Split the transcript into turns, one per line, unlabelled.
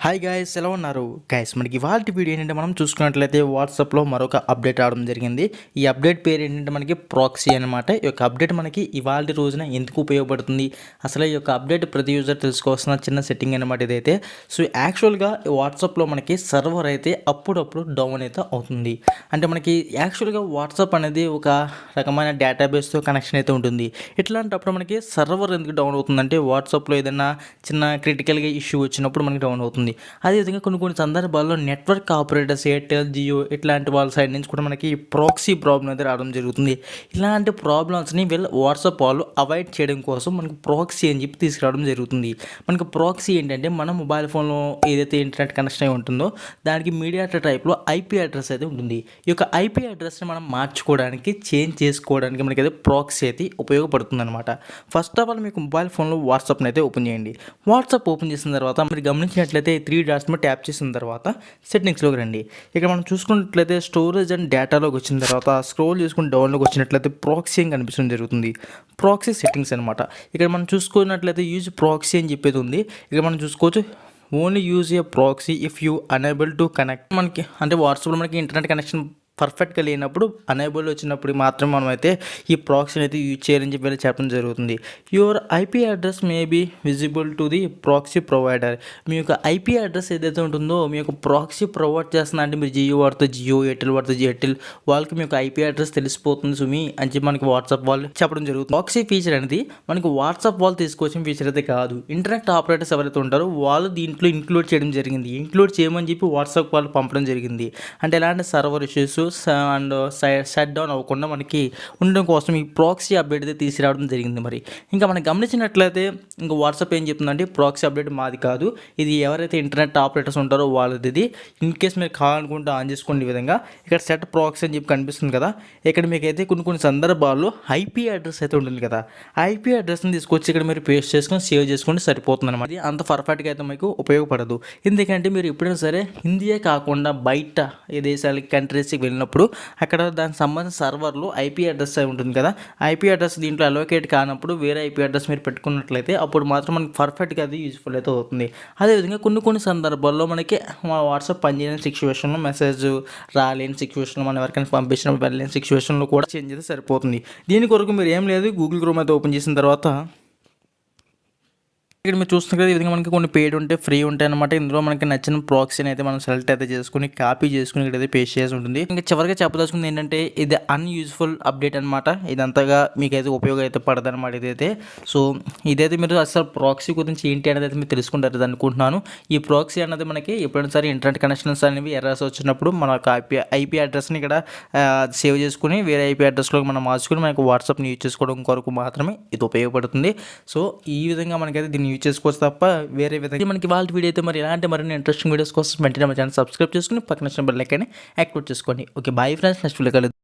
Hi guys, ఎలా ఉన్నారు guys? మనకి ఇవాళ వీడియో ఏంటంటే మనం చూసుకున్నట్లయితే వాట్సాప్లో మరొక అప్డేట్ రావడం జరిగింది. ఈ అప్డేట్ పేరు ఏంటంటే మనకి ప్రాక్సీ అనమాట. ఈ యొక్క అప్డేట్ మనకి ఇవాళ రోజున ఎందుకు ఉపయోగపడుతుంది, అసలు ఈ యొక్క అప్డేట్ ప్రతి యూజర్ తెలుసుకోవాల్సిన చిన్న సెట్టింగ్ అనమాట ఇదైతే. సో యాక్చువల్గా వాట్సాప్లో మనకి సర్వర్ అయితే అప్పుడప్పుడు డౌన్ అయితే అవుతుంది. అంటే మనకి యాక్చువల్గా వాట్సాప్ అనేది ఒక రకమైన డేటాబేస్తో కనెక్షన్ అయితే ఉంటుంది. ఇట్లాంటప్పుడు మనకి సర్వర్ ఎందుకు డౌన్ అవుతుందంటే వాట్సాప్లో ఏదైనా చిన్న క్రిటికల్గా ఇష్యూ వచ్చినప్పుడు మనకి డౌన్ అవుతుంది. అదేవిధంగా కొన్ని సందర్భాల్లో నెట్వర్క్ ఆపరేటర్స్ ఎయిర్టెల్, జియో ఇట్లాంటి వాళ్ళ సైడ్ నుంచి కూడా మనకి ప్రాక్సీ ప్రాబ్లం అయితే రావడం జరుగుతుంది. ఇలాంటి ప్రాబ్లమ్స్ని వీళ్ళు వాట్సాప్ వాళ్ళు అవాయిడ్ చేయడం కోసం మనకు ప్రాక్సీ అని చెప్పి తీసుకురావడం జరుగుతుంది. మనకు ప్రాక్సీ ఏంటంటే మన మొబైల్ ఫోన్లో ఏదైతే ఇంటర్నెట్ కనెక్షన్ అయి ఉంటుందో దానికి మీడియాటర్ టైప్లో ఐపీ అడ్రస్ అయితే ఉంటుంది. ఈ యొక్క ఐపీ అడ్రస్ని మనం మార్చుకోవడానికి, చేంజ్ చేసుకోవడానికి మనకైతే ప్రాక్సీ అయితే ఉపయోగపడుతుంది అనమాట. ఫస్ట్ ఆఫ్ ఆల్ మీకు మొబైల్ ఫోన్లో వాట్సాప్ని అయితే ఓపెన్ చేయండి. వాట్సాప్ ఓపెన్ చేసిన తర్వాత మీరు గమనించినట్లయితే 3 డాట్స్ మీద ట్యాప్ చేసిన తర్వాత సెట్టింగ్స్లోకి రండి. ఇక్కడ మనం చూసుకున్నట్లయితే స్టోరేజ్ అండ్ డేటాలోకి వచ్చిన తర్వాత స్క్రోల్ చేసుకుని డౌన్లోకి వచ్చినట్లయితే ప్రాక్సీ అని కనిపించడం జరుగుతుంది. ప్రాక్సీ సెట్టింగ్స్ అనమాట. ఇక్కడ మనం చూసుకున్నట్లయితే యూజ్ ప్రాక్సీ అని చెప్పేది ఉంది. ఇక్కడ మనం చూసుకోవచ్చు only use a proxy if you unable to connect. మనకి అంటే వాట్సాప్లో మనకి ఇంటర్నెట్ కనెక్షన్ పర్ఫెక్ట్గా లేనప్పుడు, అనేబుల్ వచ్చినప్పుడు మాత్రం మనం అయితే ఈ ప్రాక్సీని అయితే యూజ్ చేయాలని చెప్పి చెప్పడం జరుగుతుంది. Your IP address may be visible to the proxy provider. మీ యొక్క ఐపీ అడ్రస్ ఏదైతే ఉంటుందో మీ యొక్క ప్రాక్సీ ప్రొవైడ్ చేస్తున్నా అంటే మీరు జియో వాడితే జియో, ఎయిర్టెల్ వాడితే ఎయిర్టెల్, వాళ్ళకి మీ యొక్క ఐపీ అడ్రస్ తెలిసిపోతుంది సుమి అని చెప్పి మనకి వాట్సాప్ వాళ్ళు చెప్పడం జరుగుతుంది. ప్రాక్సీ ఫీచర్ అనేది మనకి వాట్సాప్ వాళ్ళు తీసుకొచ్చిన ఫీచర్ అయితే కాదు. ఇంటర్నెట్ ఆపరేటర్స్ ఎవరైతే ఉంటారో వాళ్ళు దీంట్లో ఇంక్లూడ్ చేయడం జరిగింది. ఇంక్లూడ్ చేయమని చెప్పి వాట్సాప్ వాళ్ళు పంపడం జరిగింది. అంటే ఎలాంటి server issues and shut down అవ్వకుండా మనకి ఉండడం కోసం ఈ ప్రాక్సీ అప్డేట్ అయితే తీసుకురావడం జరిగింది. మరి ఇంకా మనం గమనించినట్లయితే ఇంకా వాట్సాప్ ఏం చెప్తుందంటే ప్రాక్సీ అప్డేట్ మాది కాదు, ఇది ఎవరైతే ఇంటర్నెట్ ఆపరేటర్స్ ఉంటారో వాళ్ళది. ఇది ఇన్ కేస్ మీరు కావాలనుకుంటే ఆన్ చేసుకోండి. ఈ విధంగా ఇక్కడ సెట్ ప్రాక్సీ అని చెప్పి కనిపిస్తుంది కదా, ఇక్కడ మీకు అయితే కొన్ని సందర్భాల్లో ఐపీ అడ్రస్ అయితే ఉంటుంది కదా, ఐపీ అడ్రస్ని తీసుకొచ్చి ఇక్కడ మీరు పేస్ట్ చేసుకొని సేవ్ చేసుకుంటే సరిపోతుంది అనమాట. ఇది అంత పర్ఫెక్ట్గా అయితే మీకు ఉపయోగపడదు. ఎందుకంటే మీరు ఎప్పుడైనా సరే హిందీయే కాకుండా బయట ఏ దేశాలకి కంట్రీస్కి వెళ్ళినప్పుడు అక్కడ దానికి సంబంధించిన సర్వర్లో ఐపీ అడ్రస్ అయి ఉంటుంది కదా, ఐపీ అడ్రస్ దీంట్లో అలొకేట్ కానప్పుడు వేరే ఐపీ అడ్రస్ మీరు పెట్టుకున్నట్లయితే అప్పుడు మాత్రం మనకి పర్ఫెక్ట్గా అది యూజ్ఫుల్ అయితే అవుతుంది. అదేవిధంగా కొన్ని సందర్భాల్లో మనకి వాట్సాప్ పనిచేయని సిచ్యువేషన్లో, మెసేజ్ రాలేని సిచ్యువేషన్లో, మనం ఎవరికైనా పంపించిన వెళ్ళలేని సిచ్యువేషన్లో కూడా చేంజ్ అయితే సరిపోతుంది. దీని కొరకు మీరు ఏం లేదు, గూగుల్ క్రోమ్ అయితే ఓపెన్ చేసిన తర్వాత ఇక్కడ మీరు చూస్తున్నారు కదా, ఈ విధంగా మనకి కొన్ని పెయిడ్ ఉంటాయి, ఫ్రీ ఉంటాయి అనమాట. ఇందులో మనకి నచ్చిన ప్రాక్సీని అయితే మనం సెలెక్ట్ అయితే చేసుకుని కాపీ చేసుకుని ఇక్కడైతే పేస్ట్ చేసి ఉంటుంది. ఇంకా చివరిగా చెప్పదలుచుకుంది ఏంటంటే ఇది అన్యూజ్ఫుల్ అప్డేట్ అనమాట. ఇదంతగా మీకైతే ఉపయోగం అయితే పడదు అనమాట ఇదైతే. సో ఇదైతే మీరు అసలు ప్రాక్సీ గురించి ఏంటి అనేది అయితే మీరు తెలుసుకుంటారు అనుకుంటున్నాను. ఈ ప్రాక్సీ అనేది మనకి ఎప్పుడైనా సరే ఇంటర్నెట్ కనెక్షన్స్ అనేవి ఎర్రర్స్ వచ్చినప్పుడు మన ఐపీ అడ్రస్ని ఇక్కడ సేవ్ చేసుకుని వేరే ఐపీ అడ్రస్లోకి మనం మార్చుకుని మనకు వాట్సాప్ని యూజ్ చేసుకోవడం కొరకు మాత్రమే ఇది ఉపయోగపడుతుంది. సో ఈ విధంగా మనకైతే దీన్ని యూజ్ చేసుకోవచ్చు తప్ప వేరే విధంగా మనకి వాళ్ళ వీడియో అయితే మరి ఇలాంటి మరిన్ని ఇంట్రెస్టింగ్ వీడియోస్ కోసం వెంటనే మా ఛానల్ సబ్స్క్రైబ్ చేసుకుని పక్కన బెల్ ఐకాన్ని యాక్టివేట్ చేసుకోండి. Okay, bye friends, next video కలుద్దాం.